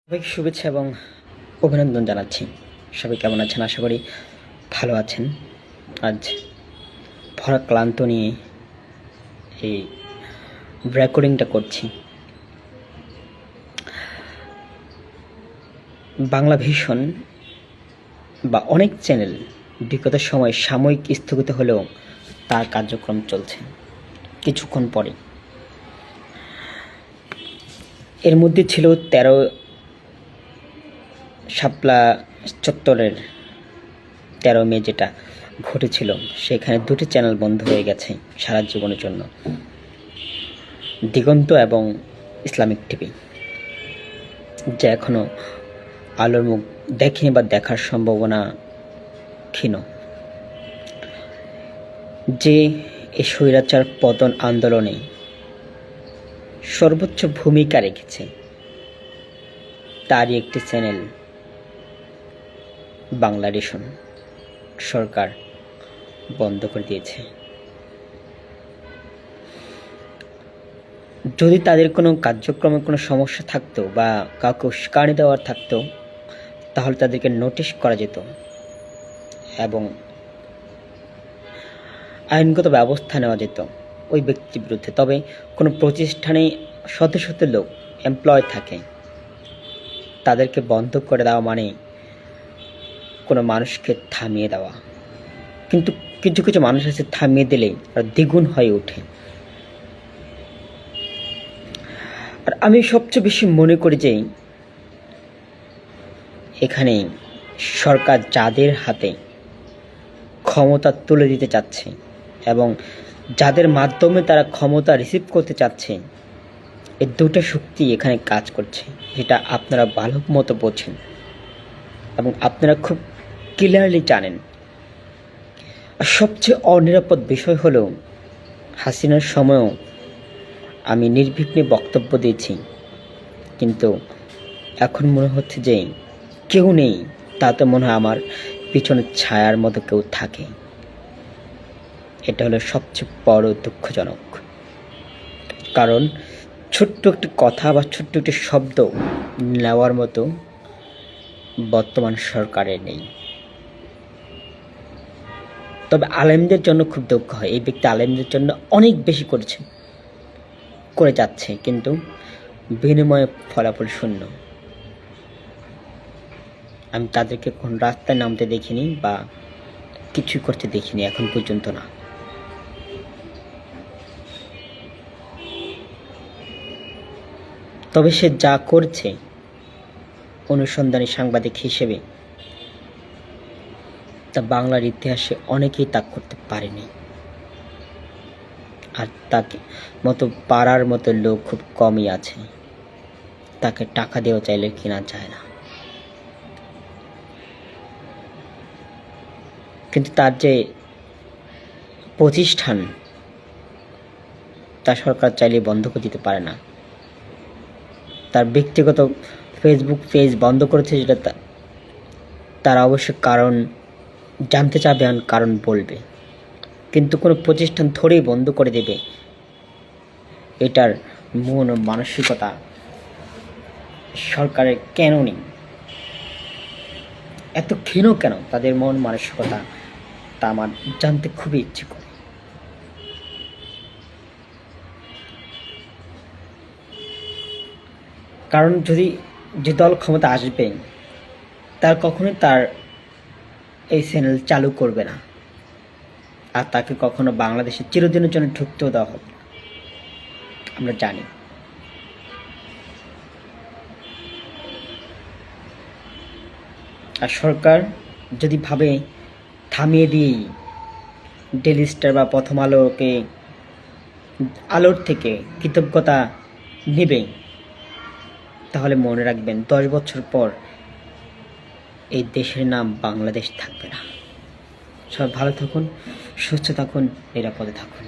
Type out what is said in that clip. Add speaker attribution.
Speaker 1: সবাইকে শুভেচ্ছা এবং অভিনন্দন জানাচ্ছি। সবাই কেমন আছেন? আশা করি ভালো আছেন। আজ ভরা ক্লান্ত নিয়ে এই রেকর্ডিংটা করছি। বাংলা ভিশন বা অনেক চ্যানেল বিগত সময় সাময়িক স্থগিত হলেও তার কার্যক্রম চলছে। কিছুক্ষণ পরে এর মধ্যে ছিল 13 শাপলা চত্বরের 13 মে যেটা ঘটেছিল, সেখানে দুটি চ্যানেল বন্ধ হয়ে গেছে সারা জীবনের জন্য, দিগন্ত এবং ইসলামিক টিভি, যা এখনও আলোর মুখ দেখেনি বা দেখার সম্ভাবনা ক্ষীণ। যে এই স্বৈরাচার পতন আন্দোলনে সর্বোচ্চ ভূমিকা রেখেছে, তারই একটি চ্যানেল বাংলা ভিশন সরকার বন্ধ করে দিয়েছে। যদি তাদের কোনো কার্যক্রমে কোনো সমস্যা থাকতো বা কাউকে উস্কানি দেওয়ার থাকতো, তাহলে তাদেরকে নোটিশ করা যেত এবং আইনগত ব্যবস্থা নেওয়া যেত ওই ব্যক্তির বিরুদ্ধে। তবে কোনো প্রতিষ্ঠানে শত শত লোক এমপ্লয় থাকে, তাদেরকে বন্ধ করে দেওয়া মানে কোনো মানুষকে থামিয়ে দেওয়া। কিন্তু কিছু কিছু মানুষ আছে, থামিয়ে দিলেই আর দ্বিগুণ হয়ে ওঠে। আর আমি সবচেয়ে বেশি মনে করি যে এখানে সরকার যাদের হাতে ক্ষমতা তুলে দিতে চাচ্ছে এবং যাদের মাধ্যমে তারা ক্ষমতা রিসিভ করতে চাচ্ছে, এই দুটো শক্তি এখানে কাজ করছে, যেটা আপনারা ভালো মতো বোঝেন এবং আপনারা খুব ক্লিয়ারলি জানেন। আর সবচেয়ে অনিরাপদ বিষয় হলো, হাসিনার সময়ও আমি নির্বিঘ্নে বক্তব্য দিয়েছি, কিন্তু এখন মনে হচ্ছে যে কেউ নেই, তাতে মনে হয় আমার পিছনে ছায়ার মতো কেউ থাকে। এটা হলো সবচেয়ে বড় দুঃখজনক, কারণ ছোট্ট একটি কথা বা ছোট্ট একটি শব্দ নেওয়ার মতো বর্তমান সরকারের নেই। তবে আলেমদের জন্য খুব দুঃখ হয়, এই ব্যক্তি আলেমদের জন্য অনেক বেশি করে যাচ্ছে, কিন্তু বিনিময়ে ফলাফল শূন্য। আমি তাদেরকে কোন রাস্তায় নামতে দেখিনি বা কিছুই করতে দেখিনি এখন পর্যন্ত না। তবে সে যা করছে, অনুসন্ধানী সাংবাদিক হিসেবে তা বাংলার ইতিহাসে অনেকেই তা করতে পারেনি। আর তাকে মতো পারার মতো লোক খুব কমই আছে, তাকে টাকা দেওয়া চাইলে কিনা যায় না। কিন্তু তার যে প্রতিষ্ঠান, তা সরকার চাইলে বন্ধ করে দিতে পারে না। তার ব্যক্তিগত ফেসবুক পেজ বন্ধ করেছে, যেটা তার অবশ্যই কারণ জানতে চাবেন, কারণ বলবে, কিন্তু কোনো প্রতিষ্ঠান থোড়েই বন্ধ করে দেবে। এটার মন ও মানসিকতা সরকারের কেন নেই? এত ক্ষীণ কেন তাদের মন মানসিকতা, তা আমার জানতে খুবই ইচ্ছে করে। কারণ যে দল ক্ষমতা আসবে, তার কখনোই তার এই চ্যানেল চালু করবে না, আর তাকে কখনো বাংলাদেশে চিরদিনের জন্য ঢুকতেও দেওয়া হবে না, আমরা জানি। আর সরকার যদি ভাবে থামিয়ে দিয়েই ডেইলি স্টার বা প্রথম আলোর থেকে কৃতজ্ঞতা নেবে, তাহলে মনে রাখবেন 10 বছর পর এই দেশের নাম বাংলাদেশ থাকবে না। সবাই ভালো থাকুন, সুস্থ থাকুন, নিরাপদে থাকুন।